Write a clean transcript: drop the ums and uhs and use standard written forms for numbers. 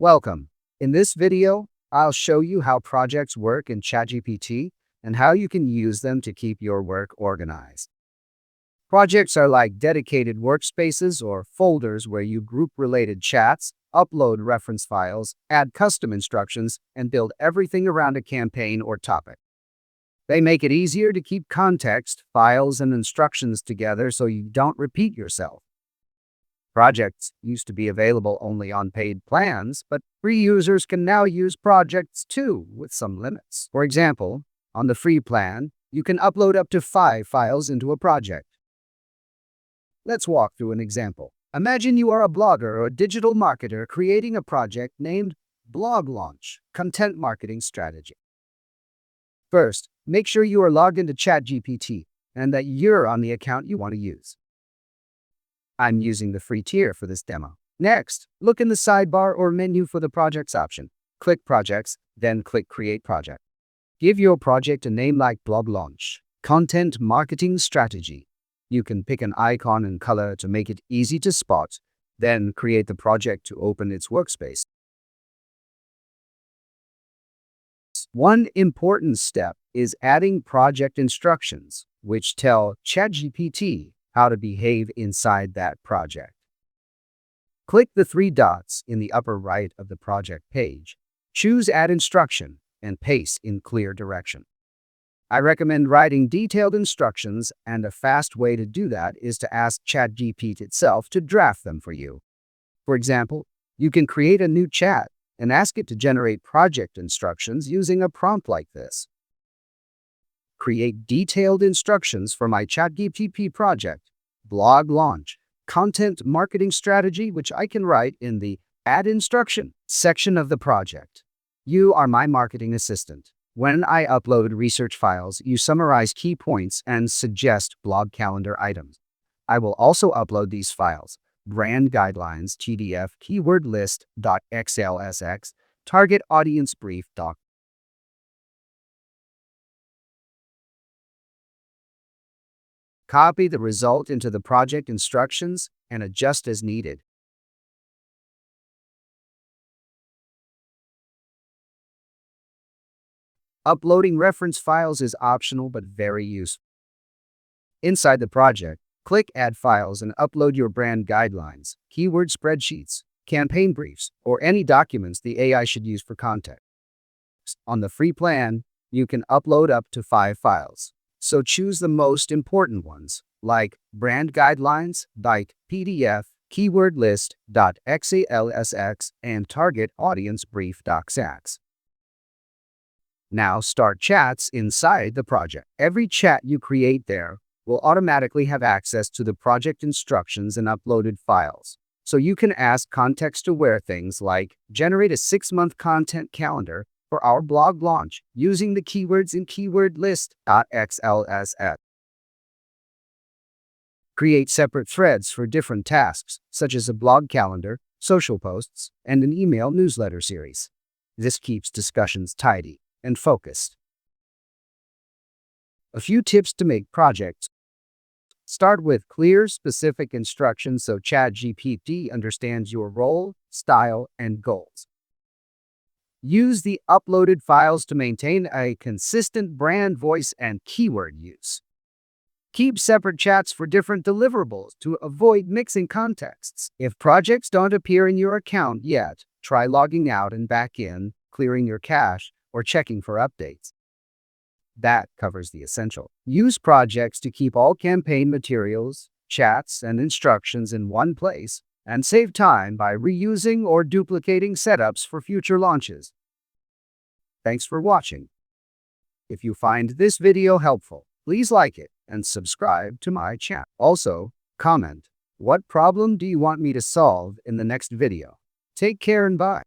Welcome. In this video, I'll show you how projects work in ChatGPT and how you can use them to keep your work organized. Projects are like dedicated workspaces or folders where you group related chats, upload reference files, add custom instructions, and build everything around a campaign or topic. They make it easier to keep context, files, and instructions together so you don't repeat yourself. Projects used to be available only on paid plans, but free users can now use projects too, with some limits. For example, on the free plan, you can upload up to 5 files into a project. Let's walk through an example. Imagine you are a blogger or a digital marketer creating a project named Blog Launch, Content Marketing Strategy. First, make sure you are logged into ChatGPT and that you're on the account you want to use. I'm using the free tier for this demo. Next, look in the sidebar or menu for the Projects option. Click Projects, then click Create Project. Give your project a name like Blog Launch, Content Marketing Strategy. You can pick an icon and color to make it easy to spot, then create the project to open its workspace. One important step is adding project instructions, which tell ChatGPT how to behave inside that project. Click the 3 dots in the upper right of the project page. Choose Add Instruction and paste in clear direction. I recommend writing detailed instructions, and a fast way to do that is to ask ChatGPT itself to draft them for you. For example, you can create a new chat and ask it to generate project instructions using a prompt like this. Create detailed instructions for my ChatGPT project, Blog Launch, Content Marketing Strategy, which I can write in the Add Instruction section of the project. You are my marketing assistant. When I upload research files, you summarize key points and suggest blog calendar items. I will also upload these files: brand guidelines, TDF, keyword list, .xlsx, target audience brief, doc. Copy the result into the project instructions and adjust as needed. Uploading reference files is optional but very useful. Inside the project, click Add Files and upload your brand guidelines, keyword spreadsheets, campaign briefs, or any documents the AI should use for context. On the free plan, you can upload up to 5 files. So choose the most important ones, like brand guidelines, .pdf, keyword list, .xlsx, and target audience brief, .xax. Now start chats inside the project. Every chat you create there will automatically have access to the project instructions and uploaded files. So you can ask context-aware things like generate a 6-month content calendar for our blog launch using the keywords in keyword list.xlsx. Create separate threads for different tasks, such as a blog calendar, social posts, and an email newsletter series. This keeps discussions tidy and focused. A few tips to make projects. Start with clear, specific instructions so ChatGPT understands your role, style, and goals. Use the uploaded files to maintain a consistent brand voice and keyword use. Keep separate chats for different deliverables to avoid mixing contexts. If projects don't appear in your account yet, try logging out and back in, clearing your cache, or checking for updates. That covers the essential. Use projects to keep all campaign materials, chats, and instructions in one place, and save time by reusing or duplicating setups for future launches. Thanks for watching. If you find this video helpful, please like it and subscribe to my channel. Also, comment, what problem do you want me to solve in the next video? Take care and bye.